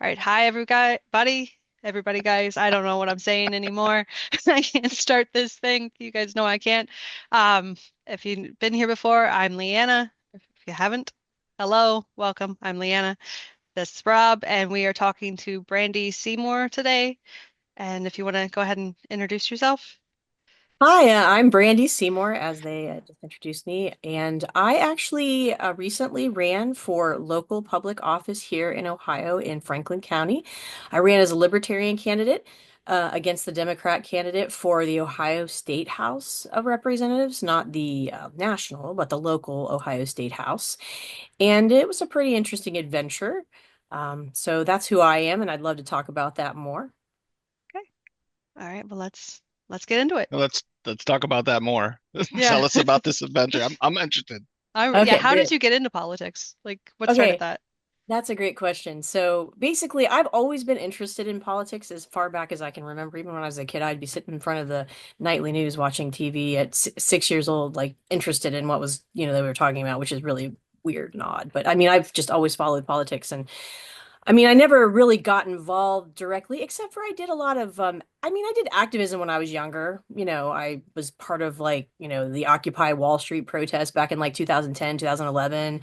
All right, hi everybody, guys. I don't know what I'm saying anymore. I can't start this thing. You guys know I can't. If you've been here before, I'm Leanna. If you haven't, hello, welcome. I'm Leanna. This is Rob, and we are talking to Brandy Seymour today. And if you want to go ahead and introduce yourself. Hi, I'm Brandy Seymour, as they just introduced me, and I actually recently ran for local public office here in Ohio in Franklin County. I ran as a Libertarian candidate against the Democrat candidate for the Ohio State House of Representatives, not the national, but the local Ohio State House. And it was a pretty interesting adventure. So that's who I am, and I'd love to talk about that more. Okay. All right. Well, let's get into it. Well, let's talk about that more. Yeah. Tell us about this adventure. I'm interested. Yeah. Okay, How did great. you get into politics? Like, what started Okay, that? that's a great question. So basically, I've always been interested in politics as far back as I can remember. Even when I was a kid, I'd be sitting in front of the nightly news watching TV at 6 years old, like interested in what was, they were talking about, which is really weird and odd. But I mean, I've just always followed politics. And I mean, I never really got involved directly, except for I did a lot of, I did activism when I was younger. I was part of the Occupy Wall Street protest back in like 2010, 2011.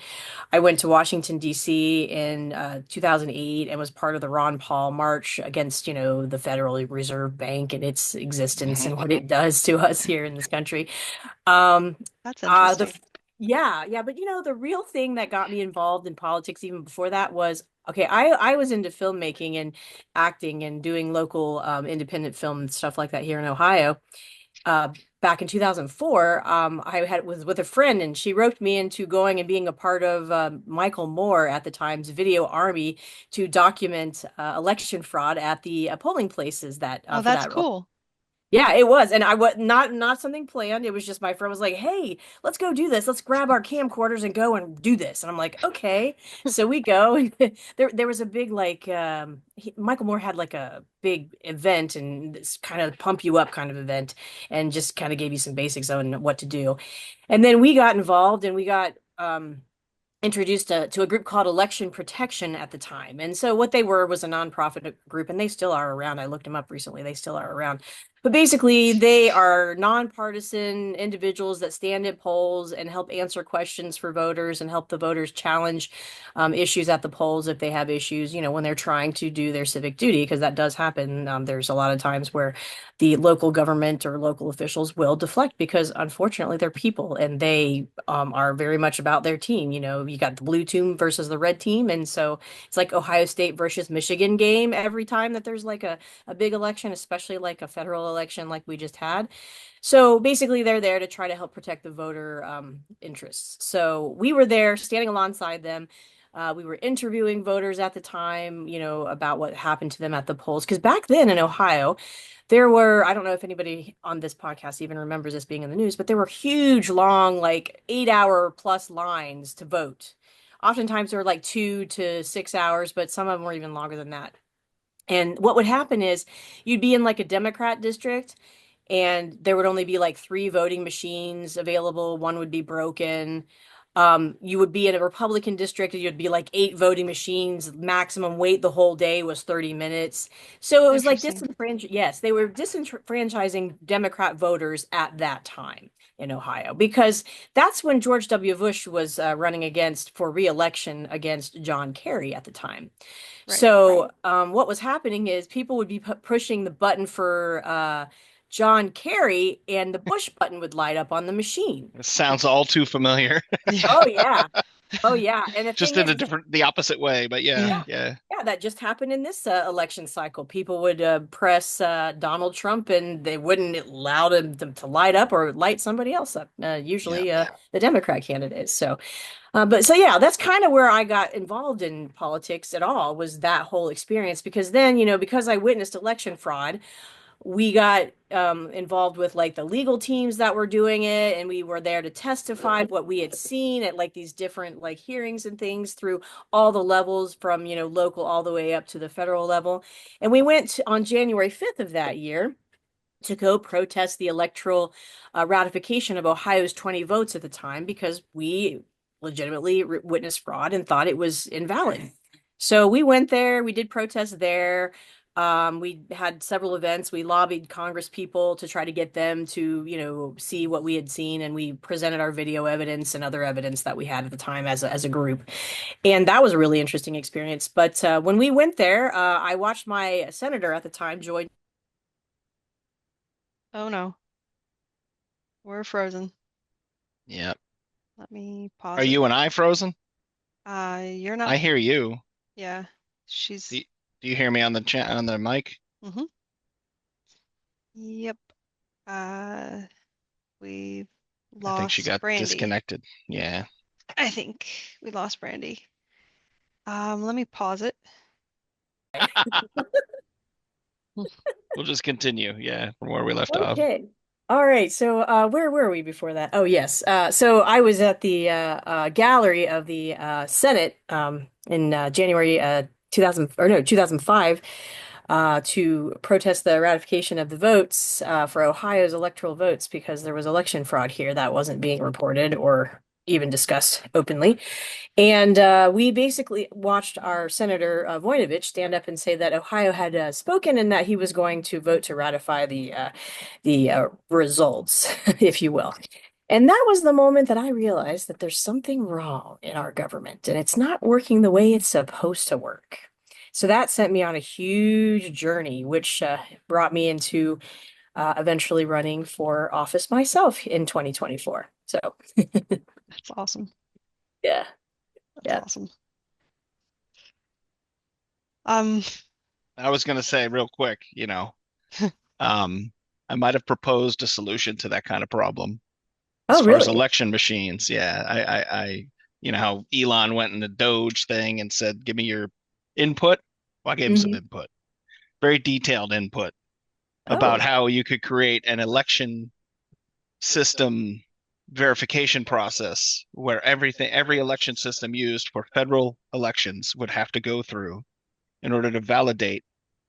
I went to Washington, D.C. in 2008 and was part of the Ron Paul March against, the Federal Reserve Bank and its existence Mhm. and what it does to us here in this country. Um, That's the interesting. yeah, yeah, but the real thing that got me involved in politics even before that was okay, I was into filmmaking and acting and doing local independent film and stuff like that here in Ohio. Uh, Back in 2004, I was with a friend and she roped me into going and being a part of Michael Moore at the time's Video Army to document election fraud at the polling places that Oh, for that's that. cool. Yeah, it was. And I was not something planned. It was just my friend was like, "Hey, let's go do this. Let's grab our camcorders and go and do this." And I'm like, "Okay." So we go. There was a big Michael Moore had like a big event and this kind of pump you up kind of event and just kind of gave you some basics on what to do. And then we got involved and we got introduced to a group called Election Protection at the time. And so what they were was a nonprofit group, and they still are around. I looked them up recently. They still are around. But basically, they are nonpartisan individuals that stand at polls and help answer questions for voters and help the voters challenge issues at the polls if they have issues, when they're trying to do their civic duty, because that does happen. There's a lot of times where the local government or local officials will deflect because unfortunately they're people and they are very much about their team. You got the blue team versus the red team. And so it's like Ohio State versus Michigan game every time that there's like a big election, especially like a federal election like we just had. So basically, they're there to try to help protect the voter interests. So we were there standing alongside them. We were interviewing voters at the time, about what happened to them at the polls. Because back then in Ohio, there were, I don't know if anybody on this podcast even remembers this being in the news, but there were huge, long, like 8 hour plus lines to vote. Oftentimes there were like 2 to 6 hours, but some of them were even longer than that. And what would happen is you'd be in like a Democrat district and there would only be like three voting machines available. One would be broken. You would be in a Republican district, and you'd be like eight voting machines. Maximum wait the whole day was 30 minutes. So it was like Interesting. disenfranchised. Yes, they were disenfranchising Democrat voters at that time in Ohio because that's when George W. Bush was running against for re-election against John Kerry at the time. Right. So, what was happening is people would be pushing the button for John Kerry, and the Bush button would light up on the machine. It sounds all too familiar. Yeah. Oh yeah, oh yeah. And the Just thing in is, a different, the opposite way. But yeah, Yeah. yeah, yeah. yeah, that just happened in this election cycle. People would press Donald Trump, and they wouldn't allow them to light up or light somebody else up. Yeah. Usually, the Democrat candidates. So. But so yeah, that's kind of where I got involved in politics at all was that whole experience because then, because I witnessed election fraud, we got involved with like the legal teams that were doing it and we were there to testify what we had seen at like these different like hearings and things through all the levels from, local all the way up to the federal level. And we went on January 5th of that year to go protest the electoral ratification of Ohio's 20 votes at the time because we legitimately witnessed fraud and thought it was invalid. So we went there, we did protests there. We had several events. We lobbied Congress people to try to get them to, see what we had seen, and we presented our video evidence and other evidence that we had at the time as a group. And that was a really interesting experience. But when we went there, I watched my senator at the time, Joy. Oh no, we're frozen. Yeah. Let me pause Are it. you and I frozen? You're not. I hear you. Yeah, Do she's. you, do you hear me on the chat on the mic? hmm Yep. Uh, we've I think she lost got Brandy. disconnected. Yeah. I think we lost Brandy. Let me pause it. We'll just continue. Yeah, from where we left off. Okay. All right. So, where were we before that? Oh, yes. So I was at the gallery of the Senate in January 2000 or no 2005 to protest the ratification of the votes for Ohio's electoral votes because there was election fraud here that wasn't being reported or even discussed openly. And we basically watched our Senator Voinovich stand up and say that Ohio had spoken and that he was going to vote to ratify the results, if you will. And that was the moment that I realized that there's something wrong in our government and it's not working the way it's supposed to work. So that sent me on a huge journey, which brought me into eventually running for office myself in 2024. So, That's awesome. yeah, That's yeah. awesome. Um, I was gonna say real quick, um, I might have proposed a solution to that kind of problem as Oh, far as really? election machines. Yeah, you know how Elon went in the Doge thing and said, "Give me your input." Well, I gave him some Hmm. input, very detailed input about Oh. how you could create an election system verification process where every election system used for federal elections would have to go through in order to validate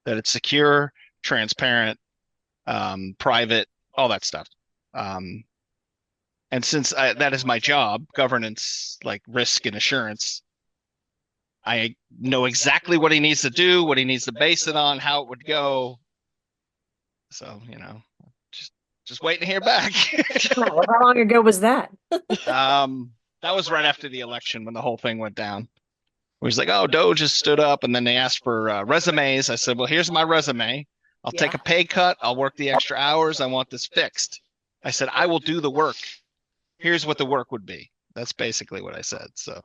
that it's secure, transparent, private, all that stuff. Um, and since that is my job, governance, like risk and assurance, I know exactly what he needs to do, what he needs to base it on, how it would go. So, just just waiting to hear back. Wow, how long ago was that? That was right after the election when the whole thing went down. It was like, oh, Doge just stood up, and then they asked for resumes. I said, well, here's my resume. I'll take a Yeah. pay cut. I'll work the extra hours. I want this fixed. I said, I will do the work. Here's what the work would be. That's basically what I said. So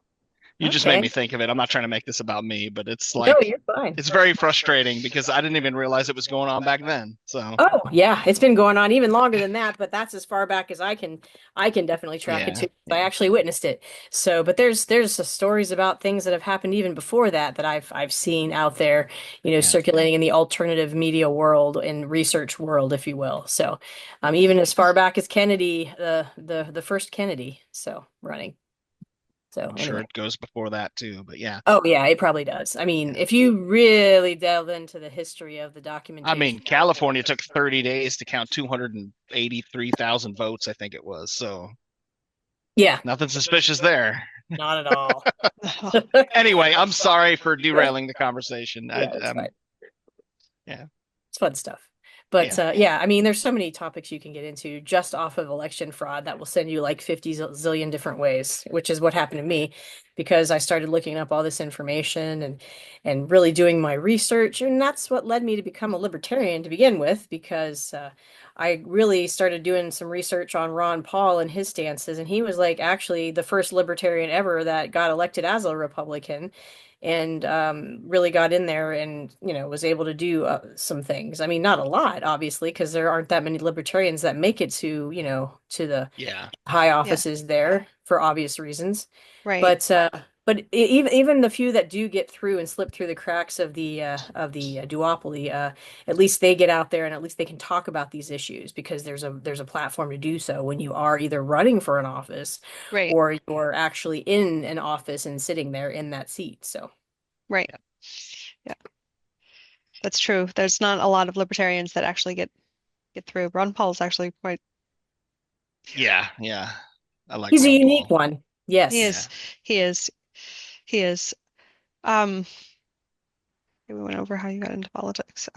you just made me Okay. think of it. I'm not trying to make this about me, but it's No, like, you're fine. it's very frustrating because I didn't even realize it was going on back then. So Oh, yeah, it's been going on even longer than that, but that's as far back as I can definitely track it yeah, too. I yeah, actually witnessed it. So, but there's stories about things that have happened even before that that I've seen out there, yeah, circulating in the alternative media world and research world, if you will. So, even as far back as Kennedy, the first Kennedy, so running. So I'm sure anyway. it goes before that too. But yeah, Oh yeah, it probably does. I mean, yeah. if you really delve into the history of the I mean, documentation. California took 30 days to count 283,000 votes, I think it was. So Yeah, nothing suspicious there. not at all. Anyway, I'm sorry for derailing the conversation. Yeah, it's fine. Yeah, It's fun stuff. But yeah, yeah, I mean, there's so many topics you can get into just off of election fraud that will send you like 50 zillion different ways, which is what happened to me because I started looking up all this information and really doing my research. And that's what led me to become a libertarian to begin with, because I really started doing some research on Ron Paul and his stances. And he was like actually the first libertarian ever that got elected as a Republican and really got in there and was able to do some things. I mean, not a lot, obviously, because there aren't that many libertarians that make it to to the yeah. high yeah, offices there for obvious reasons. right, But even the few that do get through and slip through the cracks of the duopoly, at least they get out there and at least they can talk about these issues because there's a platform to do so when you are either running for an office right, or you're actually in an office and sitting there in that seat. So. right. Yeah, that's true. There's not a lot of libertarians that actually get through. Ron Paul's actually quite. Yeah, yeah. I like He's a Ron unique Paul. one. He Yes. Yeah. is. He is. He is. Um, we went over how you got into politics.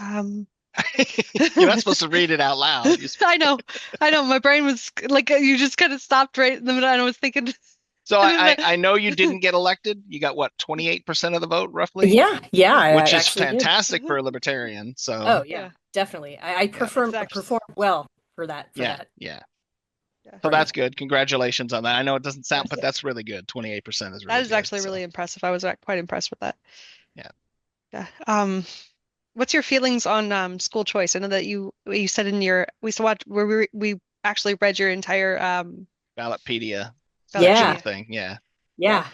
You're not supposed to read it out loud. I know, I know. My brain was like you just kind of stopped right in the middle, and I was thinking. So I know you didn't get elected. You got what, 28% of the vote roughly, Yeah, yeah, I which is actually did. fantastic for a libertarian. So Oh yeah, Yeah, definitely. I yeah, it's actually performed well for that yeah, yeah. yeah. So right. that's good. Congratulations on that. I know it doesn't sound, but Yes. that's really good. 28% is That really is good. actually So really impressive. I was quite impressed with that. yeah. Yeah. What's your feelings on school choice? I know that you said in your we saw what where we actually read your entire Ballotpedia section Yeah, of thing. Yeah. yeah, yeah.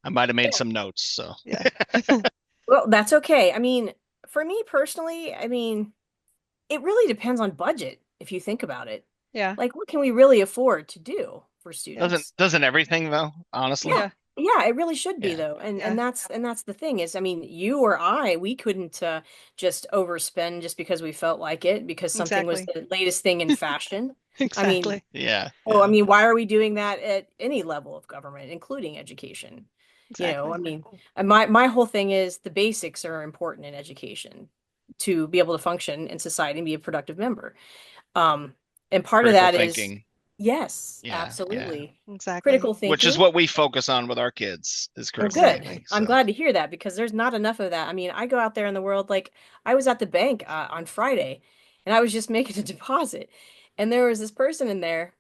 I might have made some notes. So yeah. Well, that's okay. I mean, for me personally, I mean, it really depends on budget if you think about it. Yeah. Like, what can we really afford to do for Yeah. doesn't students? doesn't everything though, honestly. Yeah. Yeah. Yeah, it really should be Yeah. though. Yeah. And that's the thing is, I mean, you or I, we couldn't just overspend just because we felt like it because something was Exactly. the latest thing in fashion. I mean, Exactly. Yeah. oh, I Yeah. mean, why are we doing that at any level of government, including education? You know, I Exactly. mean, my whole thing is the basics are important in education to be able to function in society and be a productive member. Um, and part of Critical that is, thinking. yes, Yeah. Yeah. absolutely. Exactly. Critical Which is thinking. what we focus on with our kids is Well, critical good. thinking. I'm So glad to hear that because there's not enough of that. I mean, I go out there in the world, like I was at the bank on Friday and I was just making a deposit. And there was this person in there.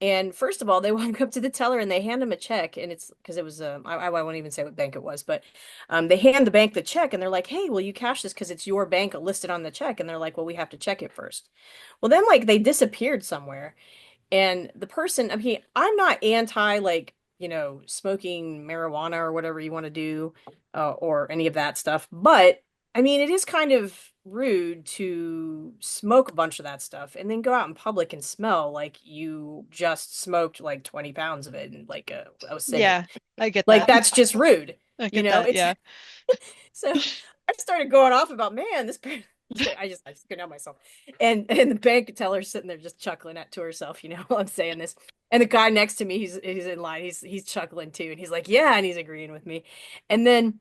And first of all, they walk up to the teller and they hand him a check. And it's because it was, I won't even say what bank it was, but they hand the bank the check and they're like, hey, will you cash this because it's your bank listed on the check? And they're like, well, we have to check it first. Well, then like they disappeared somewhere. And the person, I mean, I'm not anti like, you know, smoking marijuana or whatever you want to do, or any of that stuff. But I mean, it is kind of rude to smoke a bunch of that stuff and then go out in public and smell like you just smoked like 20 pounds of it in like a sitting. Yeah. I get Like that. that's just rude. I You get know, that. it's Yeah. so I started going off about, man, this I just couldn't help myself. And the bank teller's sitting there just chuckling at to herself, you know, while I'm saying this. And the guy next to me, he's in line, he's chuckling too, and he's like, yeah, and he's agreeing with me. And then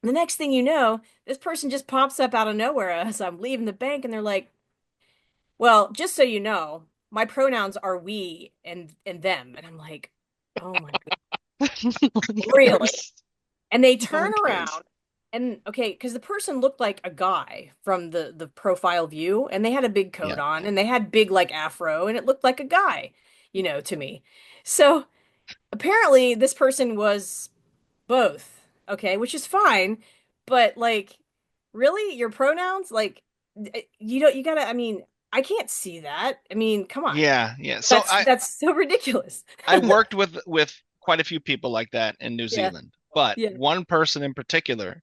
the next thing you know, this person just pops up out of nowhere as I'm leaving the bank, and they're like, well, just so you know, my pronouns are we and them. And I'm like, oh my God, Long really? hairs. And they turn Long hairs. around and okay, because the person looked like a guy from the profile view, and they had a big coat yeah. on, and they had big like afro, and it looked like a guy, you know, to me. So apparently, this person was both, okay, which is fine, but like, really, your pronouns, like, you don't, you gotta, I mean, I can't see that. I mean, come on, Yeah. Yeah. So that's so ridiculous. I worked with quite a few people like that in New Yeah, Zealand, but yeah, one person in particular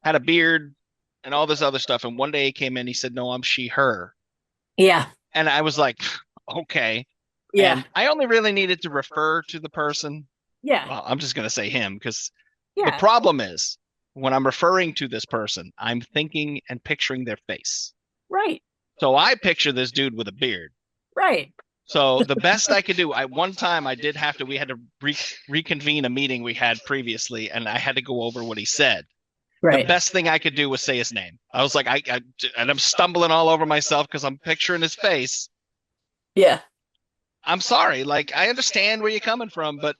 had a beard and all this other stuff. And one day he came in, he said, "No, I'm she, her." yeah, And I was like, "Okay." yeah, And I only really needed to refer to the person. yeah, Well, I'm just going to say him because the yeah, problem is when I'm referring to this person, I'm thinking and picturing their face. right, So I picture this dude with a beard. right, So the best I could do, one time I did have to, we had to reconvene a meeting we had previously, and I had to go over what he said. The right. best thing I could do was say his name. I was like, and I'm stumbling all over myself because I'm picturing his face. Yeah. I'm sorry. Like, I understand where you're coming from, but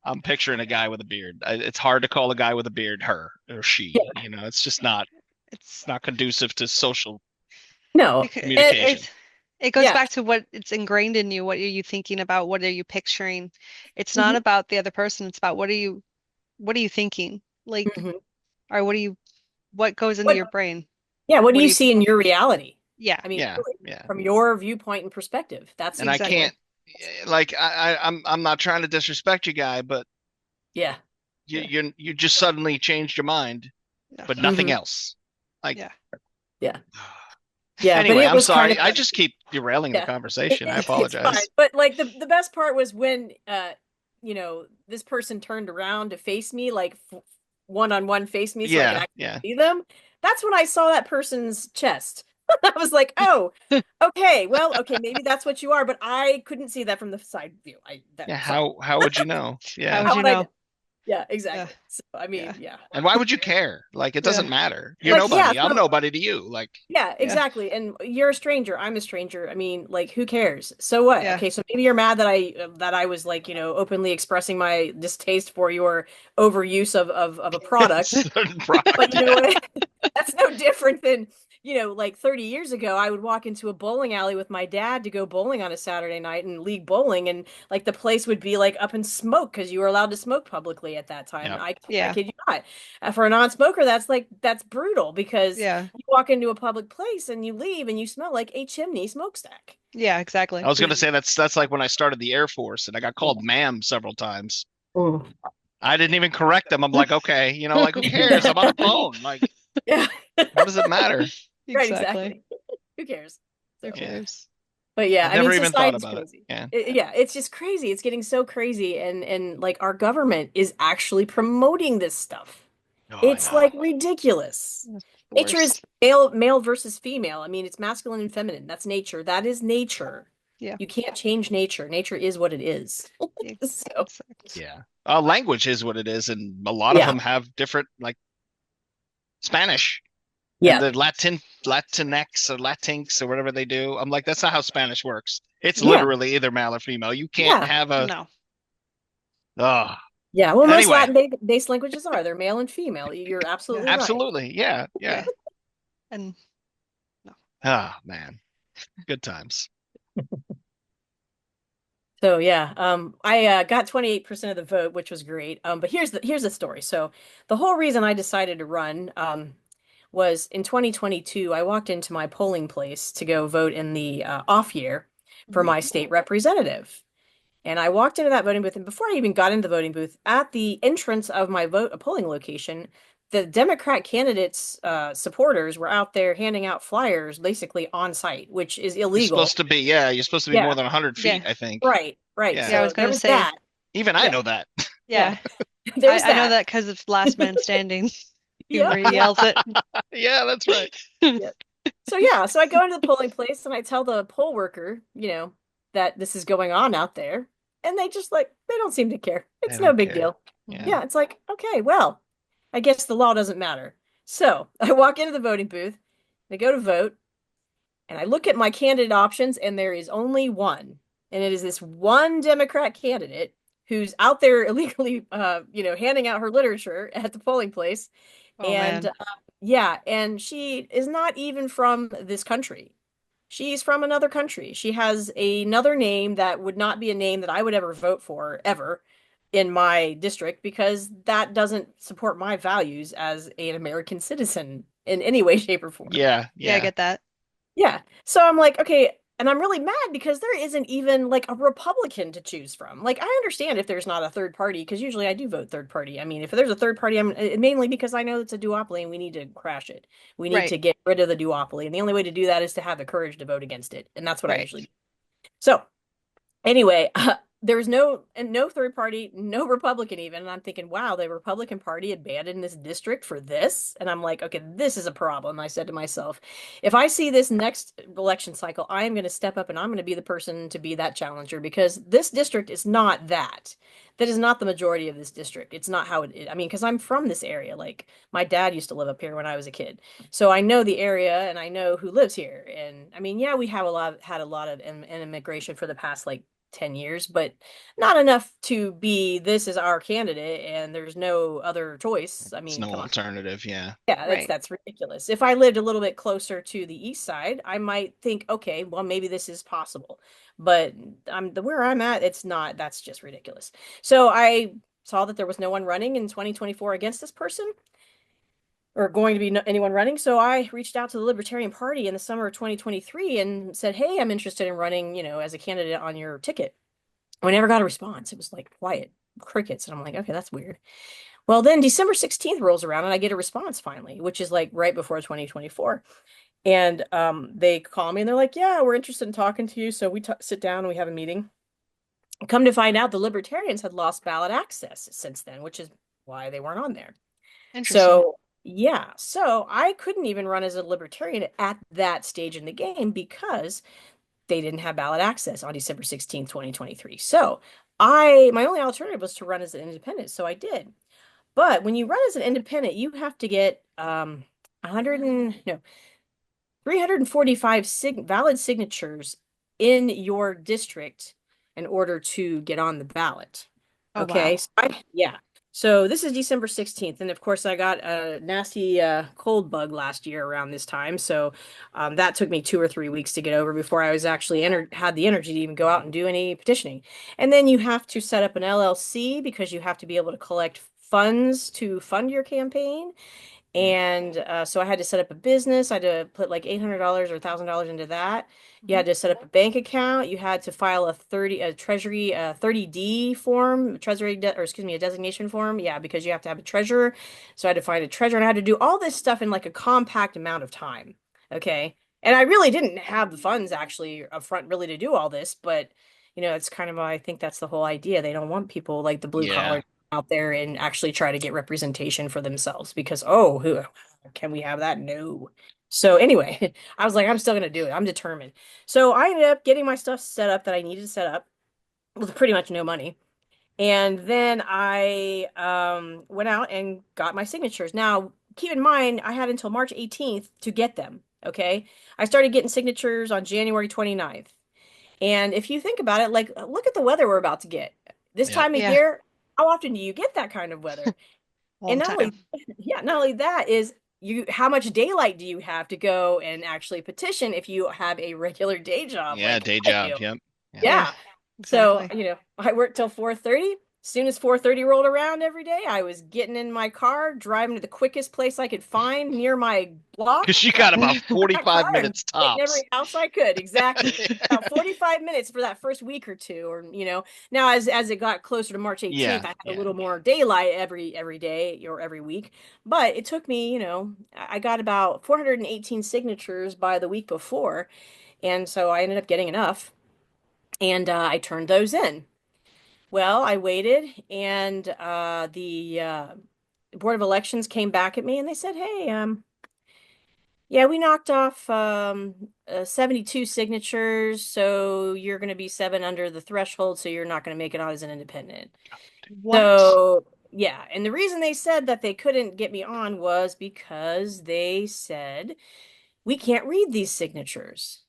I'm picturing a guy with a beard. It's hard to call a guy with a beard her or she. Yeah. You know, it's just not, It's it's not conducive to social No. because communication. it goes Yeah. back to what it's ingrained in you. What are you thinking about? What are you picturing? It's not Hmm. about the other person. It's about what are you thinking? Like, Hmm. or what goes into What, your brain? yeah, what do What do you you, see in your reality? yeah, I mean, Yeah, really, yeah. from your viewpoint and perspective. That's And I exactly. can't, like, I'm not trying to disrespect you, guy, but yeah. Yeah, you just suddenly changed your mind, yeah, but nothing Hmm. else. Like, yeah. Yeah. Yeah, but anyway, it I'm was kind sorry. of I just keep derailing the yeah. conversation. I It's fine. apologize. But like the best part was when you know, this person turned around to face me, like one on one face me so I could Yeah, actually yeah. see them. That's when I saw that person's chest. I was like, oh, okay, well, okay, maybe that's what you are, but I couldn't see that from the side view. I that Yeah, sorry. how would you know? How Yeah. would How you would I know? know? Yeah, Yeah. exactly. So I Yeah. mean, yeah. And why would you care? Like, it Yeah. doesn't matter. You're Like, yeah, nobody. I'm so nobody to you. Like, yeah, Yeah. exactly. And you're a stranger. I'm a stranger. I mean, like, who cares? So what? Yeah. Okay, so maybe you're mad that I was like, openly expressing my distaste for your overuse of a product. certain But product. you know Yeah. what? That's no different than, like 30 years ago, I would walk into a bowling alley with my dad to go bowling on a Saturday night and league bowling, and like the place would be like up in smoke because you were allowed to smoke publicly at that time. Yeah. I Yeah. kid you not. For a non-smoker, that's brutal because Yeah. you walk into a public place and you leave and you smell like a chimney smokestack. Yeah, I exactly. was gonna say that's like when I started the Air Force and I got called ma'am several times. Mm. I didn't even correct them. I'm like, okay, like who cares? I'm on the phone. Like, Yeah. what does it matter? Right, Exactly. exactly. Who cares? Who So. Yeah. cares? But yeah, I've I mean, never even thought society's about it. crazy. Yeah. Yeah, it's just crazy. It's getting so crazy, and like our government is actually promoting this stuff. Oh, I It's know. like ridiculous. That's the Nature is worst. male versus female. I mean, it's masculine and feminine. That's nature. That is nature. Yeah. You can't change nature. Nature is what it is. Yeah. So, Exactly. Yeah. Language is what it is, and a lot of yeah, them have different, like Spanish and yeah, the Latinx or Latinx or whatever they do. I'm like, that's not how Spanish works. It's yeah, literally either male or female. You can't yeah, have a. No. Oh, yeah. Well, most anyway, Latin-based languages are. They're male and female. You're Yeah. absolutely right. absolutely. Yeah. Yeah. Yeah. And no. Ah, man. Good times. So yeah, I got 28% of the vote, which was great. But here's the story. So the whole reason I decided to run was in 2022. I walked into my polling place to go vote in the off year for Mhm. my state representative, and I walked into that voting booth. And before I even got into the voting booth, at the entrance of my polling location, the Democrat candidates' supporters were out there handing out flyers, basically on site, which is You're illegal. supposed to be, yeah, you're supposed to be more Yeah, than 100 Yeah. feet, I think. right, right. Yeah. Yeah, I was So there gonna was say, that. Even I Yeah. know that. yeah. Yeah. There's I know that. that because of Last Man Standing. Yep, Where he yep, yells it. Yeah, that's right. yep. So yeah, so I go into the polling place and I tell the poll worker, that this is going on out there, and they just like they don't seem to care. I It's no don't big care. deal. Yeah. Mhm. Yeah, it's like, okay, well, I guess the law doesn't matter. So I walk into the voting booth, I go to vote, and I look at my candidate options, and there is only one. And it is this one Democrat candidate who's out there illegally, handing out her literature at the polling place. Oh And man. yeah, and she is not even from this country. She's from another country. She has another name that would not be a name that I would ever vote for, ever, in my district, because that doesn't support my values as an American citizen in any way, shape, or form. Yeah, Yeah, I yeah. get that. Yeah. So I'm like, okay, and I'm really mad because there isn't even like a Republican to choose from. Like, I understand if there's not a third party, because usually I do vote third party. I mean, if there's a third party, I'm mainly because I know it's a duopoly and we need to crash it. We need Right. to get rid of the duopoly. And the only way to do that is to have the courage to vote against it. And that's what I Right. usually do. So anyway, there was no third party, no Republican even. And I'm thinking, wow, the Republican Party abandoned this district for this. And I'm like, okay, this is a problem. I said to myself, if I see this next election cycle, I am going to step up and I'm going to be the person to be that challenger because this district is not that. That is not the majority of this district. It's not how it is. I mean, because I'm from this area. Like my dad used to live up here when I was a kid. So I know the area and I know who lives here. And I mean, yeah, we have had a lot of immigration for the past like 10 years, but not enough to be this is our candidate and there's no other choice. I It's mean, no come on. alternative. Yeah. Yeah, that's Right. that's ridiculous. If I lived a little bit closer to the east side, I might think, okay, well, maybe this is possible. But where I'm at, it's not, that's just ridiculous. So I saw that there was no one running in 2024 against this person or going to be anyone running. So I reached out to the Libertarian Party in the summer of 2023 and said, hey, I'm interested in running, as a candidate on your ticket. I never got a response. It was like quiet, crickets. And I'm like, okay, that's weird. Well, then December 16th rolls around and I get a response finally, which is like right before 2024. And they call me and they're like, yeah, we're interested in talking to you. So we sit down and we have a meeting. Come to find out, the Libertarians had lost ballot access since then, which is why they weren't on there. Interesting. So, yeah, so I couldn't even run as a Libertarian at that stage in the game because they didn't have ballot access on December 16th, 2023. So my only alternative was to run as an independent, so I did. But when you run as an independent, you have to get 100 and no 345 valid signatures in your district in order to get on the ballot. Oh, Okay. wow. So yeah. So this is December 16th. And of course, I got a nasty cold bug last year around this time. So that took me 2 or 3 weeks to get over before I was actually had the energy to even go out and do any petitioning. And then you have to set up an LLC because you have to be able to collect funds to fund your campaign. Mm. And so I had to set up a business. I had to put like $800 or $1,000 into that. You Mhm. had to set up a bank account. You had to file a treasury 30D form, or excuse me, a designation form. Yeah, because you have to have a treasurer. So I had to find a treasurer and I had to do all this stuff in like a compact amount of time. Okay. And I really didn't have the funds actually up front really to do all this, but it's kind of, I think that's the whole idea. They don't want people like the blue Yeah. collar out there and actually try to get representation for themselves because, oh, who can we have that? No. So anyway, I was like, I'm still gonna do it. I'm determined. So I ended up getting my stuff set up that I needed to set up with pretty much no money. And then I went out and got my signatures. Now, keep in mind, I had until March 18th to get them. Okay. I started getting signatures on January 29th. And if you think about it, like, look at the weather we're about to get. This Yep. time of Yeah, year, how often do you get that kind of weather? all And the not only, time. yeah, not only that is how much daylight do you have to go and actually petition if you have a regular day job Yeah, like day I job. do? Yep. Yep. Yeah, Yeah. So, exactly. I worked till 4:30. As soon as 4:30 rolled around every day, I was getting in my car, driving to the quickest place I could find near my block, Because you got about that car 45 and minutes hitting tops. every house I could. Exactly. About 45 minutes for that first week or two, or now as it got closer to March Yeah. 18th, I had a Yeah. little more daylight every day or every week. But it took me, I got about 418 signatures by the week before, and so I ended up getting enough, and I turned those in. Well, I waited, and the Board of Elections came back at me, and they said, "Hey, yeah, we knocked off 72 signatures, so you're going to be seven under the threshold, so you're not going to make it on as an independent." What? So, yeah, and the reason they said that they couldn't get me on was because they said we can't read these signatures.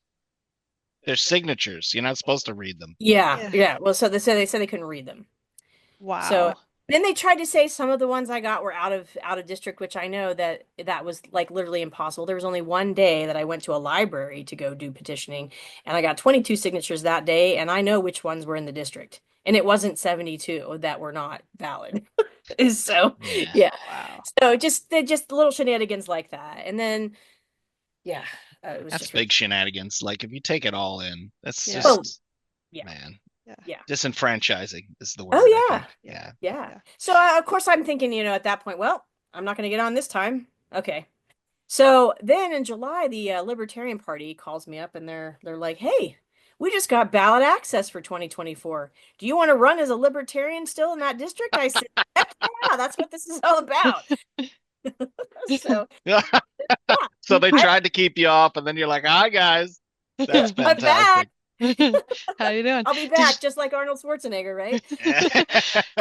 There's signatures. You're not supposed to read them. Yeah, Yeah. yeah. Well, so they said they couldn't read them. So Wow. then they tried to say some of the ones I got were out of district, which I know that was like literally impossible. There was only one day that I went to a library to go do petitioning, and I got 22 signatures that day, and I know which ones were in the district. And it wasn't 72 that were not valid. So, Yeah. yeah. Wow. So just little shenanigans like that. And then yeah, it was That's just big ridiculous. shenanigans. Like if you take it all in, that's Yeah. Well, just, yeah. man, Yeah. Yeah. disenfranchising is the word, I Oh think. yeah. Yeah. Yeah. Yeah. Yeah. So of course I'm thinking, at that point, well, I'm not going to get on this time. Okay. So then in July, the Libertarian Party calls me up and they're like, "Hey, we just got ballot access for 2024. Do you want to run as a libertarian still in that district?" I said, "Heck yeah, that's what this is all about." So yeah, So they I tried to keep you off, and then you're like, "Hi guys." That's I'm back. fantastic. How you doing? I'll be Did back, just like Arnold Schwarzenegger, right?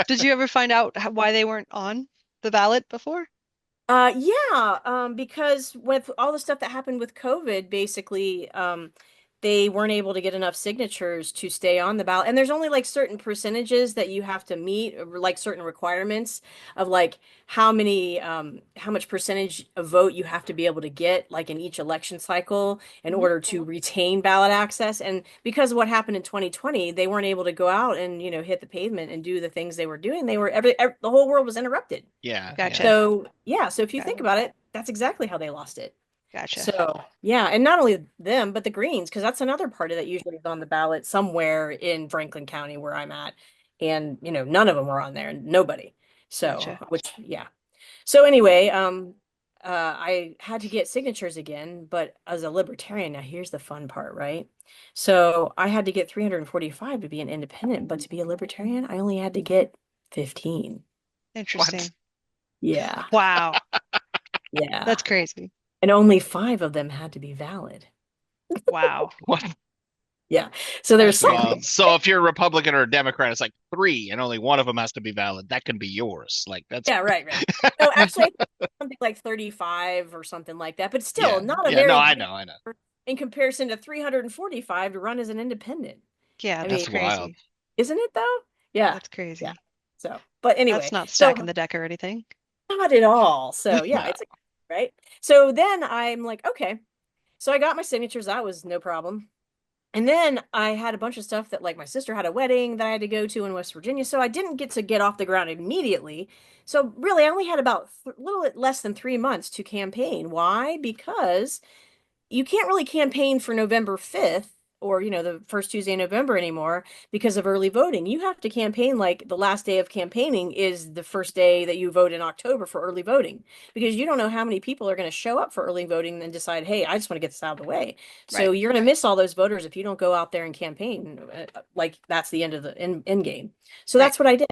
did you ever find out why they weren't on the ballot before? Yeah, because with all the stuff that happened with COVID, basically, they weren't able to get enough signatures to stay on the ballot. And there's only like certain percentages that you have to meet, or like certain requirements of like how much percentage of vote you have to be able to get, like in each election cycle, in Mhm. order to retain ballot access. And because of what happened in 2020, they weren't able to go out and, hit the pavement and do the things they were doing. They were the whole world was interrupted. Yeah, yeah. Gotcha. So, yeah, so if you think Got- about it, that's exactly how they lost it. Gotcha. So, yeah, and not only them, but the Greens, because that's another party that usually is on the ballot somewhere in Franklin County where I'm at. And, none of them were on there, nobody. So, Gotcha. which, yeah. So anyway, I had to get signatures again, but as a libertarian, now here's the fun part, right? So I had to get 345 to be an independent, but to be a libertarian, I only had to get 15. What? Interesting. Yeah. Wow. Yeah. That's crazy. And only five of them had to be valid. Wow. What? Yeah. So there's That's something. wild. So if you're a Republican or a Democrat, it's like three, and only one of them has to be valid. That can be yours. Like that's Yeah, right, right. No, actually, I think it's something like 35 or something like that, but still yeah, not a yeah. No, very I big know, I know. number in comparison to 345 to run as an independent. Yeah, I that's mean, That's wild. crazy. isn't it though? Yeah. That's Yeah. crazy. So, but That's anyway, not so stacking the deck or anything. not at all. So, yeah, No. it's right. So then I'm like, okay. So I got my signatures. That was no problem. And then I had a bunch of stuff that, like, my sister had a wedding that I had to go to in West Virginia. So I didn't get to get off the ground immediately. So really, I only had about a little bit less than 3 months to campaign. Why? Because you can't really campaign for November 5th or, the first Tuesday in November anymore because of early voting. You have to campaign like the last day of campaigning is the first day that you vote in October for early voting because you don't know how many people are going to show up for early voting and decide, hey, I just want to get this out of the way. So Right. you're going to miss all those voters if you don't go out there and campaign. Like that's the end of the end game. So Right. that's what I did.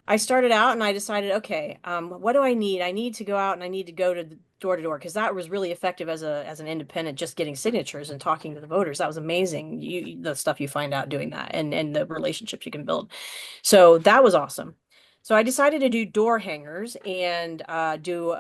I started out and I decided, okay, what do I need? I need to go out and I need to go to door to door because that was really effective as an independent, just getting signatures and talking to the voters. That was amazing. The stuff you find out doing that and the relationships you can build. So that was awesome. So I decided to do door hangers and do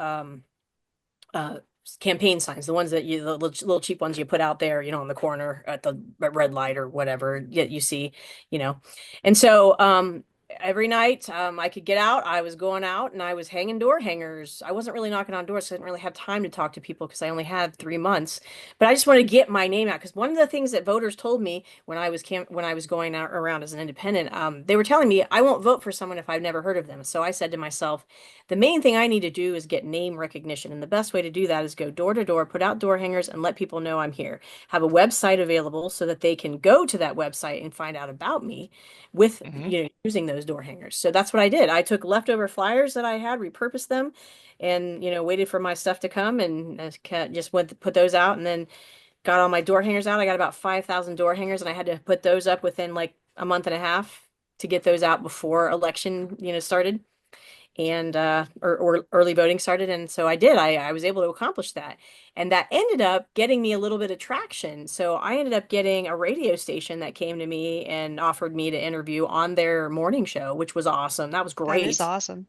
uh, campaign signs, the ones that the little cheap ones you put out there, on the corner at the red light or whatever you see, you know. And so every night I could get out, I was going out and I was hanging door hangers. I wasn't really knocking on doors, so I didn't really have time to talk to people because I only had 3 months. But I just wanted to get my name out because one of the things that voters told me when I was going out around as an independent, they were telling me I won't vote for someone if I've never heard of them. So I said to myself, the main thing I need to do is get name recognition. And the best way to do that is go door to door, put out door hangers, and let people know I'm here. Have a website available so that they can go to that website and find out about me with, Hmm. using those door hangers. So that's what I did. I took leftover flyers that I had, repurposed them, and, waited for my stuff to come and just went to put those out and then got all my door hangers out. I got about 5,000 door hangers and I had to put those up within like a month and a half to get those out before election, started and or early voting started. And so I did. I was able to accomplish that. And that ended up getting me a little bit of traction. So I ended up getting a radio station that came to me and offered me to interview on their morning show, which was awesome. That was That is great. awesome.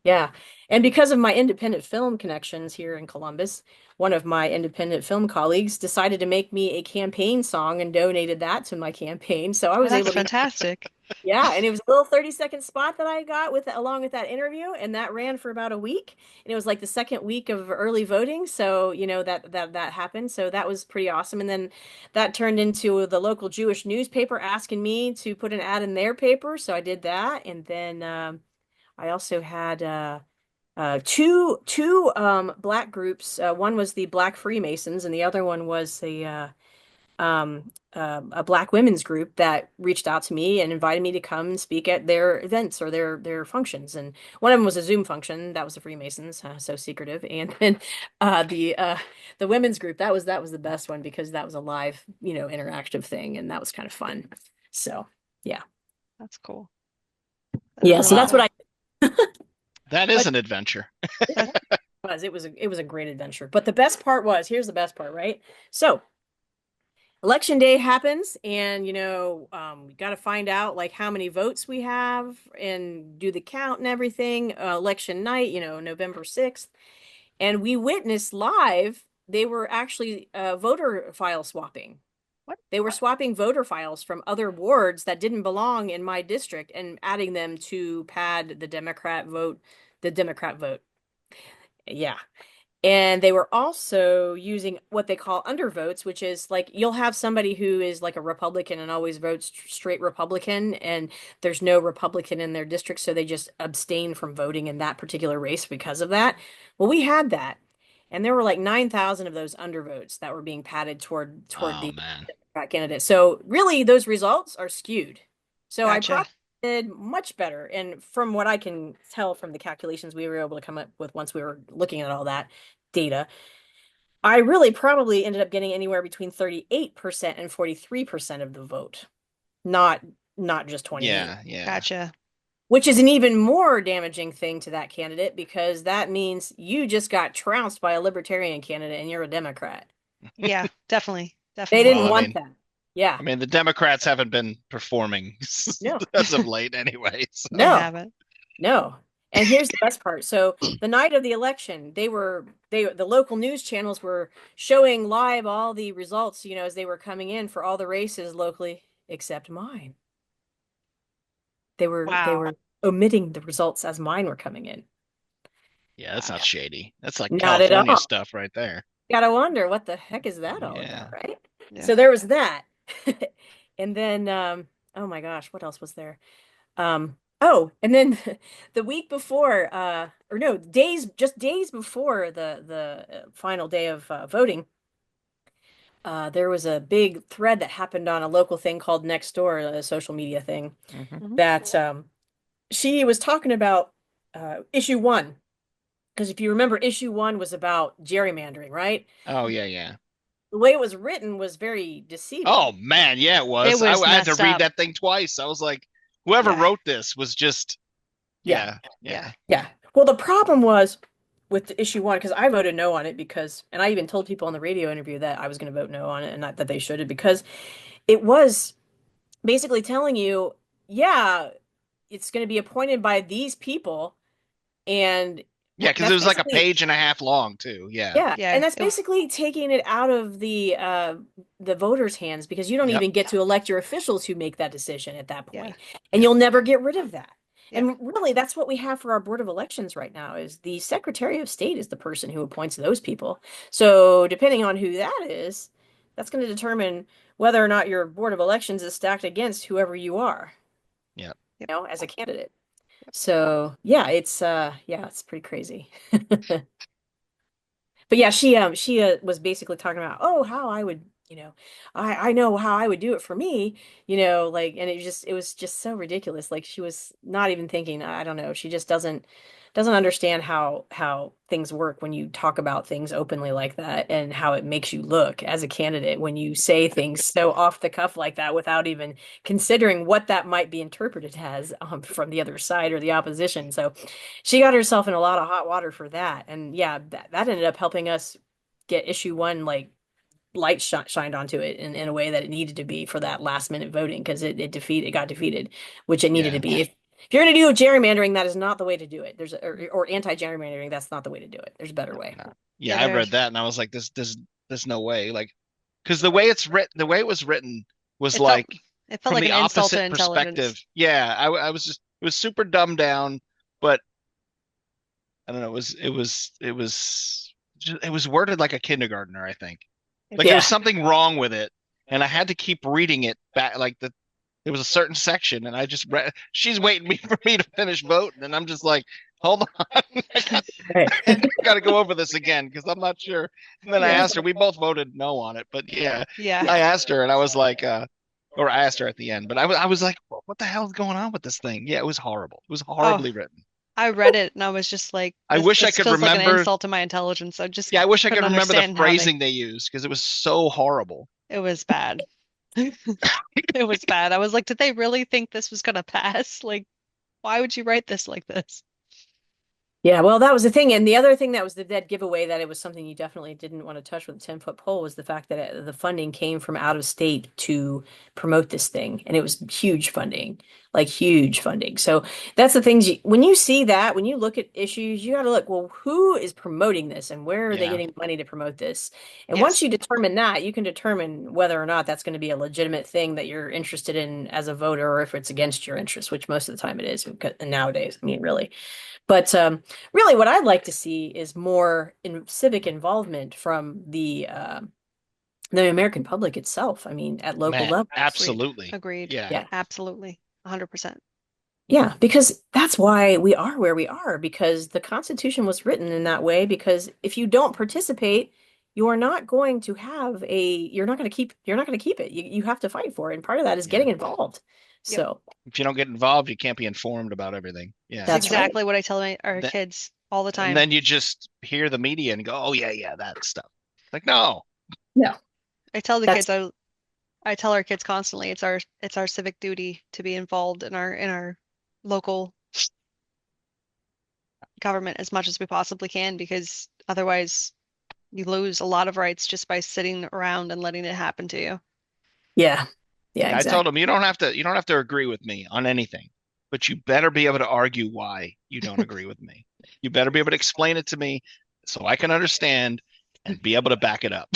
Yeah. And because of my independent film connections here in Columbus, one of my independent film colleagues decided to make me a campaign song and donated that to my campaign. So I Oh, was that's able to, fantastic. yeah, and it was a little 30-second spot that I got with along with that interview, and that ran for about a week. And it was like the second week of early voting, so that happened. So that was pretty awesome. And then that turned into the local Jewish newspaper asking me to put an ad in their paper, so I did that. And then I also had two black groups. One was the Black Freemasons, and the other one was a black women's group that reached out to me and invited me to come and speak at their events or their functions. And one of them was a Zoom function. That was the Freemasons, so secretive. And then the women's group, that was the best one because that was a live, interactive thing, and that was kind of fun. So yeah, That's cool. That's yeah. So really that's Wow. what cool. I. That is But an adventure. That, it was a great adventure. But the best part was, here's the best part, right? So election day happens and we got to find out like how many votes we have and do the count and everything. Election night, November 6th, and we witnessed live they were actually voter file swapping. what? They were swapping voter files from other wards that didn't belong in my district and adding them to pad the Democrat vote. Yeah. And they were also using what they call undervotes, which is like you'll have somebody who is like a Republican and always votes straight Republican, and there's no Republican in their district, so they just abstain from voting in that particular race because of that. Well, we had that, and there were like 9,000 of those undervotes that were being padded toward Oh the man. Democrat candidate. So really, those results are skewed. So I Gotcha. probably did much better, and from what I can tell from the calculations we were able to come up with once we were looking at all that data, I really probably ended up getting anywhere between 38% and 43% of the vote, not not just 28, Yeah, yeah. Gotcha. which is an even more damaging thing to that candidate because that means you just got trounced by a libertarian candidate and you're a Democrat. Yeah, definitely. They Well, didn't Definitely. I want mean, that. Yeah. I mean, the Democrats haven't been performing No. as of late anyway. They So, No. haven't. No. And here's the best part. So the night of the election, the local news channels were showing live all the results, as they were coming in for all the races locally, except mine. They were Wow. omitting the results as mine were coming in. yeah, that's not shady. That's like Not at California all. stuff right there. Gotta wonder what the heck is that all about, Yeah. right? Yeah. So there was that. And then oh my gosh, what else was there? Oh, and then the week before, or no, just days before the final day of voting, there was a big thread that happened on a local thing called Nextdoor, a social media thing, Hmm. Mhm. that she was talking about issue one. Because if you remember, issue one was about gerrymandering, right? Oh yeah, yeah. The way it was written was very Oh deceiving. man, yeah, it It was. was I had to messed read up. that thing twice. I was like, whoever Yeah. wrote this was just, Yeah, yeah, Yeah. yeah, yeah. Well, the problem was with the issue one, because I voted no on it and I even told people on the radio interview that I was going to vote no on it and not that they should, because it was basically telling you, yeah, it's going to be appointed by these people, and yeah. Because it that's was like a basically page and a half long too. Yeah. yeah, Yeah. and that's basically taking it out of the voters' hands because you don't Yep. even get to elect your officials who make that decision at that Yeah. point, and Yep. you'll never get rid of that. Yep. And really, that's what we have for our Board of Elections right now is the Secretary of State is the person who appoints those people. So depending on who that is, that's going to determine whether or not your Board of Elections is stacked against whoever you are, Yep. Yep. as a candidate. So yeah, it's pretty crazy. But yeah, she was basically talking about, oh, how I would, I know how I would do it for me, like, and it was just so ridiculous. Like she was not even thinking, I don't know, she just doesn't understand how things work when you talk about things openly like that and how it makes you look as a candidate when you say things so off the cuff like that without even considering what that might be interpreted as from the other side or the opposition. So she got herself in a lot of hot water for that. And yeah, that ended up helping us get issue one like shined onto it in a way that it needed to be for that last minute voting because it got defeated, which it needed to Yeah. be. If you're going to do gerrymandering, that is not the way to do it. Or anti-gerrymandering, that's not the way to do it. There's a better way. No. Yeah. Yeah. I read There's. that and I was like, there's no way. Like, because the way it's written, the way it was written was It felt. like It felt from like the an insult to opposite perspective. intelligence. Yeah. I was just, it was super dumbed down, but I don't know. It was worded like a kindergartner, I think. It Like there was Yeah. did. something wrong with it, and I had to keep reading it back. Like there was a certain section, and I just read. She's waiting for me to finish voting, and I'm just like, hold on, Right. I got to go over this again because I'm not sure. And then I Yeah. asked her. We both voted no on it, but yeah, Yeah. I asked her, and I was like, or I asked her at the end, but I was like, what the hell is going on with this thing? Yeah, it was horrible. It was Oh, horribly written. I read it and I was just like, I wish I this could feels like an remember. insult to my intelligence. I just Yeah, I wish I couldn't could remember the understand how they. phrasing they used because it was so horrible. It was bad. It was bad. I was like, did they really think this was gonna pass? Like, why would you write this like this? Yeah, well, that was the thing. And the other thing that was the dead giveaway that it was something you definitely didn't want to touch with a 10-foot pole was the fact that the funding came from out of state to promote this thing. And it was huge funding, like huge funding. So that's the things when you see that, when you look at issues, you got to look, well, who is promoting this and where are they Yeah. getting money to promote this? And once Yes. you determine that, you can determine whether or not that's going to be a legitimate thing that you're interested in as a voter or if it's against your interests, which most of the time it is nowadays. I mean, really. But really, what I'd like to see is more civic involvement from the American public itself. I mean, at local Man, levels. Agreed. absolutely. Agreed. Yeah. Yeah. Absolutely. 100%. Yeah, because that's why we are where we are, because the Constitution was written in that way, because if you don't participate, you're not going to have you're not going to keep it. You have to fight for it. And part of that is Yeah. getting involved. Yep. So If you don't get involved, you can't be informed about everything. It's Yeah. that's right. exactly what I tell our Th- kids all the and time. then you just hear the media and go, "Oh yeah, yeah, that stuff." Like, no. No, I tell the that's kids I tell our kids constantly it's our civic duty to be involved in our local government as much as we possibly can because otherwise you lose a lot of rights just by sitting around and letting it happen to you. Yeah. Yeah, Yeah, I told exactly. him you don't have to agree with me on anything, but you better be able to argue why you don't agree with me. You better be able to explain it to me so I can understand and be able to back it up.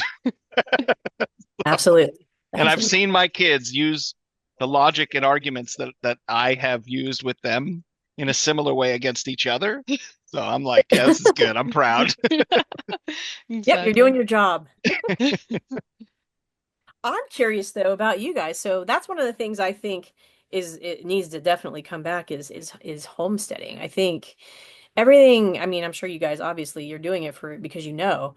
Absolutely. And I've Absolutely. seen my kids use the logic and arguments that I have used with them in a similar way against each other. So I'm like, yeah, this is good. I'm proud. Yep, you're doing Exactly. your job. I'm curious though about you guys. So that's one of the things I think is it needs to definitely come back is homesteading. I think everything, I mean, I'm sure you guys obviously you're doing it for because you know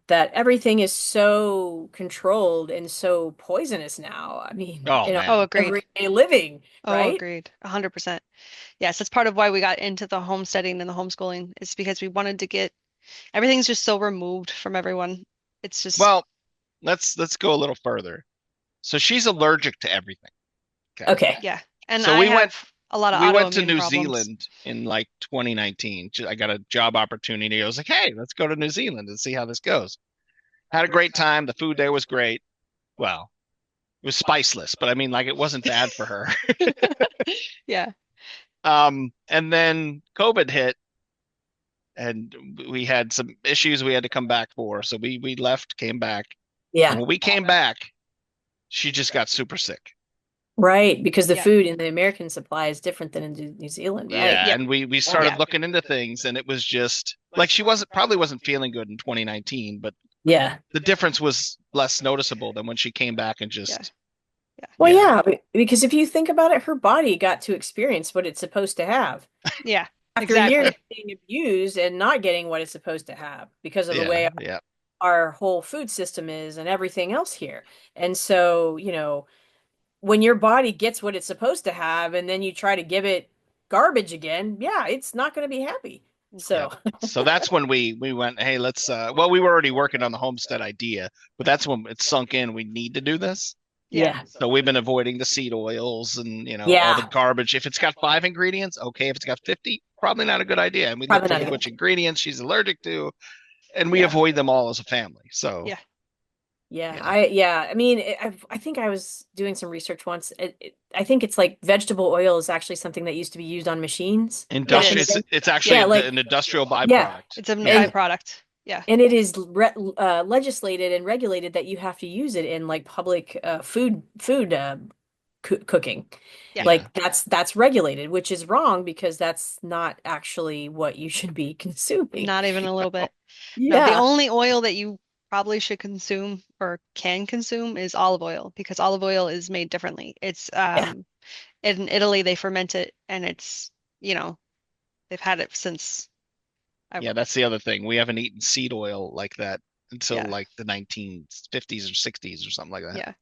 that everything is so controlled and so poisonous now. I mean, Oh in our Oh, man. agreed. everyday living, Oh, right? agreed. 100%. Yes, that's part of why we got into the homesteading and the homeschooling is because we wanted to get everything's just so removed from everyone. It's just, Well, let's go a little further. So she's allergic to everything. Okay. Okay. yeah. And So I have a lot of we went to autoimmune New problems. Zealand in like 2019. I got a job opportunity. I was like, hey, let's go to New Zealand and see how this goes. Had a great time. The food there was great. Well, it was spiceless, but I mean, like, it wasn't bad for her. Yeah. And then COVID hit, and we had some issues we had to come back for. So we left, came back, and Yeah. when we came back, she just got super sick. Right, because the Yeah. food in the American supply is different than in New Zealand, right? Yeah, Yep. and we Yeah. started looking into things, and it was just like she wasn't feeling good in 2019, but Yeah. the difference was less noticeable than when she came back and Yeah. just Yeah. Well, yeah, yeah, because if you think about it, her body got to experience what it's supposed to have Yeah. after years of Exactly. being abused and not getting what it's supposed to have because of the yeah, way yeah, our whole food system is and everything else here. And so, when your body gets what it's supposed to have and then you try to give it garbage again, yeah, it's not going to be happy. yeah. So, So that's when we went, hey, let's well, we were already working on the homestead idea, but that's when it sunk in we need to do this. Yeah. yeah. So we've been avoiding the seed oils and all the Yeah, garbage. If it's got 5 ingredients, okay. If it's got 50, probably not a good idea. And we look probably for not a good which idea. ingredients she's allergic to, and we Yeah. avoid them all as a family. So Yeah. Yeah, yeah, I mean, I think I was doing some research once. I think it's like vegetable oil is actually something that used to be used on machines It back in industrial. the It's is. day. it's Yeah, actually like an industrial yeah, byproduct. It's a Yeah, and byproduct. Yeah. and it is legislated and regulated that you have to use it in like public food cooking. Yeah. yeah, Like that's regulated, which is wrong because that's not actually what you should be consuming. Not even a little bit. No, the Yeah. only oil that you probably should consume or can consume is olive oil because olive oil is made differently. It's Yeah. in Italy they ferment it and it's, you know, they've had it since I yeah. That's the other thing. We haven't eaten seed oil like that until yeah. like the 1950s or 60s or something like that. Yeah.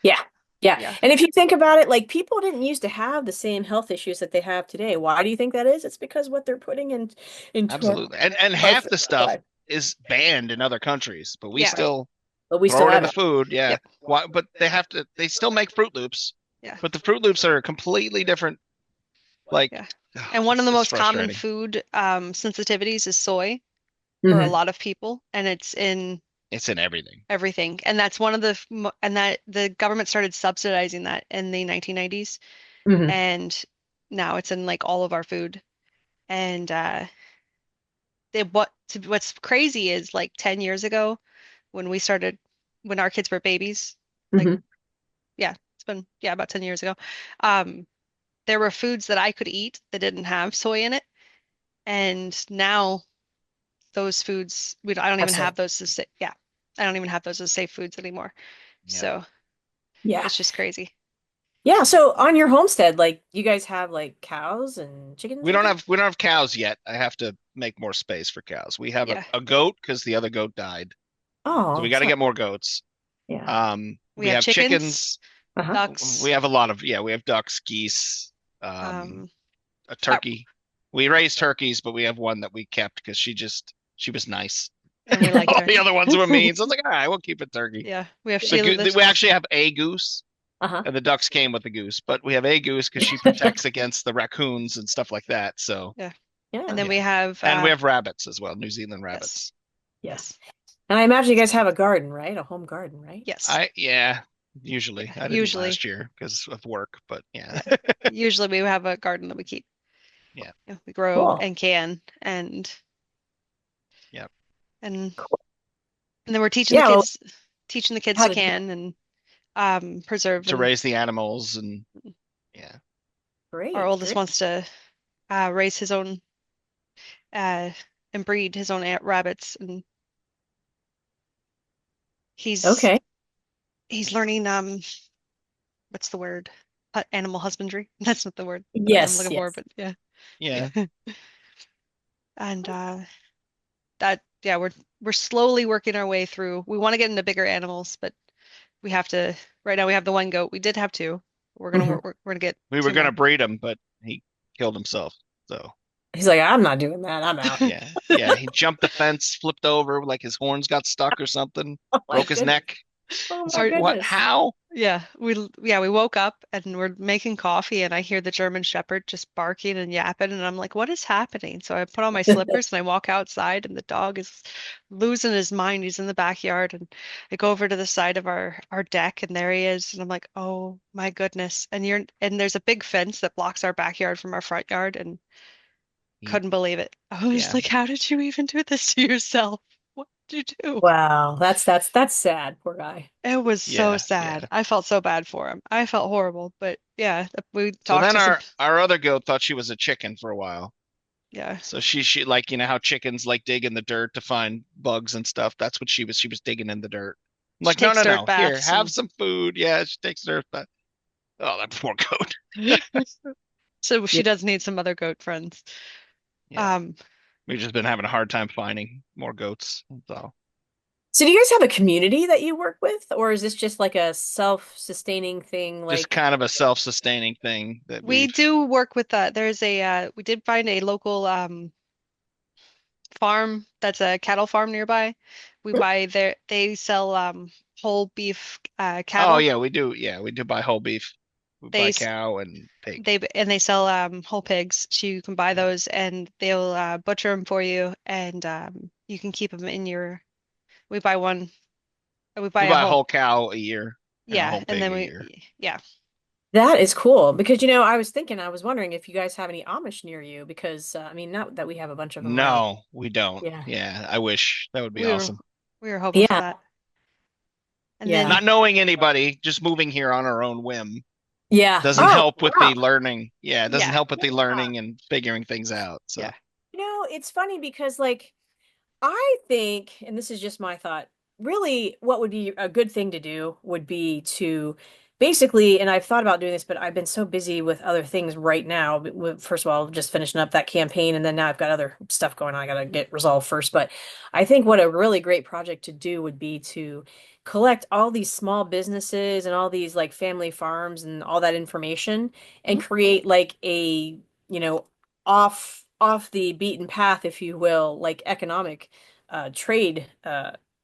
Yeah. Yeah. Yeah. And if you think about it, like people didn't used to have the same health issues that they have today. Why do you think that is? It's because what they're putting into Absolutely. And our half food the stuff supply. is banned in other countries, but we Yeah. Right. still But we throw still it in have the it. food. Yeah. Yep. Why? But they still make Fruit Loops, Yeah. but the Fruit Loops are completely different. Like, Yeah. And one of the it's most common frustrating. food sensitivities is soy for a Hmm. lot of people, and it's in It's in everything. everything. And that's one of and that the government started subsidizing that in the 1990s, Hmm. and now it's in like all of our food. And what's crazy is like 10 years ago when we started, when our kids were babies, like Hmm. yeah, it's been yeah about 10 years ago. Um, there were foods that I could eat that didn't have soy in it, and now those foods I don't even have Absolutely. those as yeah, I don't even have those as safe foods anymore. Yeah. So Yeah. it's just crazy. Yeah. So on your homestead, like you guys have like cows and chickens We and don't things? have we don't have cows yet. I have to make more space for cows. We have Yeah. a goat because the other goat died. So we Oh, got to sorry. get more goats. Yeah. We We have have chickens, chickens. Uh-huh. We ducks, have a lot of yeah, we have ducks, geese, um, a uh, turkey. We raised turkeys, but we have one that we kept because she was nice. and we liked All her. the other ones were mean. So I was like, all right, we'll keep it turkey. Yeah, we have Sheila We this. actually have a goose, Uh-huh. and the ducks came with the goose, but we have a goose because she protects against the raccoons and stuff like that. So Yeah, and Yeah. then we yeah, have and we have rabbits as well, New Zealand yes, rabbits. Yeah. yes, And I imagine you guys have a garden, right? A home garden, right? yes. Yeah, Usually, I didn't Usually, last year because of work, but yeah, yeah. Usually we have a garden that we keep. yeah, You know, we grow Cool. and can yeah. and Cool. and then we're Yeah, well, teaching the kids how to to do can and preserve To and raise the animals and yeah, our great, oldest great. wants to raise his own uh and breed his own rabbits and he's Okay. he's learning what's the word? Animal husbandry. That's not the word that I'm Yes, looking for, yes. but yeah. yeah. And that yeah, we're slowly working our way through. We want to get into bigger animals, but we have to right now we have the one goat. We did have two. We're gonna Mhm. work we're gonna get We were two gonna more. breed him, but he killed himself. So He's like, I'm not doing that. I'm out. yeah, yeah. He jumped the fence, flipped over, like his horns got stuck or something, Oh my broke his goodness. neck. Oh It's my like, what? goodness. How? We woke up and we're making coffee and I hear the German Shepherd just barking and yapping and I'm like, what is happening? So I put on my slippers and I walk outside and the dog is losing his mind. He's in the backyard and I go over to the side of our deck and there he is and I'm like, oh my goodness. And there's a big fence that blocks our backyard from our front yard and He, couldn't believe it. I was yeah, like, how did you even do this to yourself? What did you do? Wow, that's sad, poor guy. It was so yeah, yeah. sad. I felt so bad for him. I felt horrible, but yeah, we So talked then to some, our other goat thought she was a chicken for a while. yeah, So she like how chickens like dig in the dirt to find bugs and stuff. That's what she was. She was digging in the dirt. I'm she like, no, takes no, dirt no. Here, baths have and some food. Yeah, she takes dirt bath. Oh, that poor goat. so Yeah. she does need some other goat friends. Yeah, Um, we've just been having a hard time finding more goats. So So do you guys have a community that you work with, or is this just like a self-sustaining thing? just Like, kind of a self-sustaining thing that we we've. do work with there's a we did find a local farm that's a cattle farm nearby. We buy their they sell whole beef Oh cattle. yeah, we do. Yeah, we do buy whole beef. We They buy s- cow and pig. they sell whole pigs, so you can buy Yeah, those and they'll butcher them for you and you can keep them in your. We buy one. We buy we a buy a whole. whole cow a year and a Yeah, whole and pig then a year. that is cool because I was wondering if you guys have any Amish near you because I mean, not that we have a bunch of them around. No, we don't. Yeah. Yeah, I wish that would be we were awesome. we were hoping for Yeah, that. And yeah, then Not knowing anybody, just moving here on our own whim yeah. doesn't Oh, help with wow. the learning. Yeah, it doesn't yeah, help with the Yeah. learning and figuring things out. So, yeah. It's funny because like I think, and this is just my thought, really what would be a good thing to do would be to basically, and I've thought about doing this, but I've been so busy with other things right now. First of all, just finishing up that campaign, and then now I've got other stuff going on. I got to get resolved first. But I think what a really great project to do would be to collect all these small businesses and all these like family farms and all that information and Mhm. create like a, you know, off the beaten path, if you will, like economic trade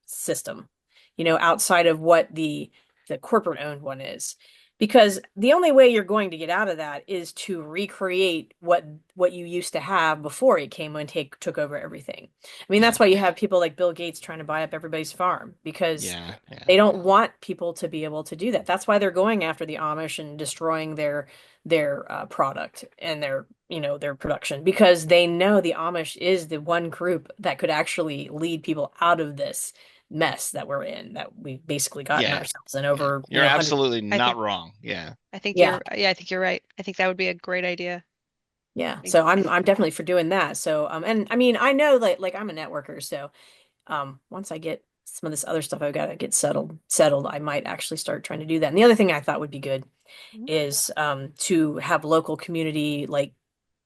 system, outside of what the corporate owned one is. Because the only way you're going to get out of that is to recreate what you used to have before it came and took over everything. I mean, yeah, that's why you have people like Bill Gates trying to buy up everybody's farm because yeah, yeah, they don't want people to be able to do that. That's why they're going after the Amish and destroying their product and their production because they know the Amish is the one group that could actually lead people out of this mess that we're in, that we've basically gotten yeah, ourselves in yeah. over, You're hundred. absolutely I not think wrong. Yeah, Yeah. I think you're right. I think that would be a great idea. Yeah. I think So I'm definitely for doing that. So and I mean I know like I'm a networker, so once I get some of this other stuff I've got to get settled, I might actually start trying to do that. And the other thing I thought would be good Mhm. is to have local community like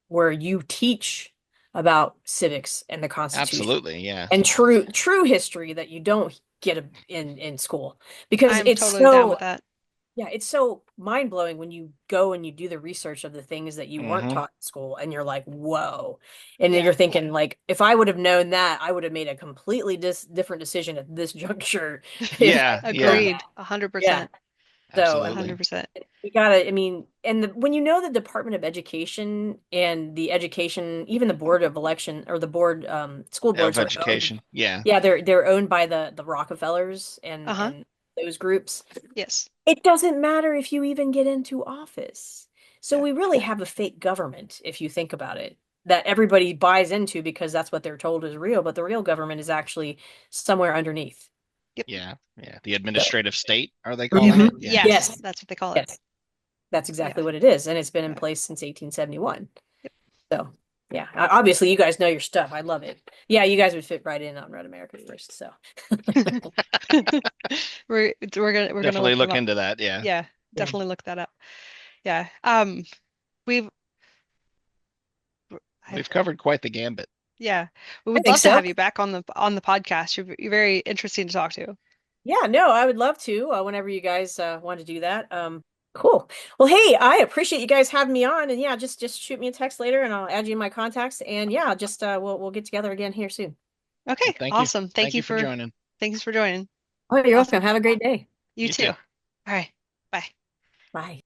where you teach about civics and the Constitution absolutely. Yeah, and true history that you don't get in school because I'm totally down with that. it's so mind-blowing when you go and you do the research of the things that you weren't hmm taught in school and you're like, whoa. And then Yeah, you're thinking like, if I would have known that, I would have made a completely different decision at this juncture. If yeah, yeah, agreed. yeah. 100%. So, I mean, absolutely. 100%. you gotta, I mean, and when you know the Department of Education and the education, even the Board of Election or the board, school Of boards are owned. education. Yeah, Yeah, they're owned by the Rockefellers and Uh-huh. those groups. Yes. It doesn't matter if you even get into office. So Yeah. we really have a fake government, if you think about it, that everybody buys into because that's what they're told is real, but the real government is actually somewhere underneath. Yep. Yeah, yeah. The So, administrative state, are they calling mhm. it? Yeah. Yes, Yes, that's what they call it. yes, that's Yeah. exactly what it is. And it's been in Yeah. place since 1871. Yep. So, yeah, obviously you guys know your stuff. I love it. Yeah, you guys would fit right in on Red America First. So, We're gonna Definitely look them look up. into that. Yeah. Yeah, yeah. definitely look that up. Yeah. We've I We've covered quite the gambit. yeah, we I would think love to so. have you back on the podcast. You're very interesting to talk to. Yeah, no, I would love to whenever you guys want to do that. Cool. Well, hey, I appreciate you guys having me on, and yeah, just shoot me a text later, and I'll add you in my contacts. And yeah, just we'll get together again here soon. Well, Okay, thank you. awesome. Thank you for joining. Thanks for joining. Oh, you're Awesome. welcome. Have a great day. You You too. too. All right. Bye. Bye.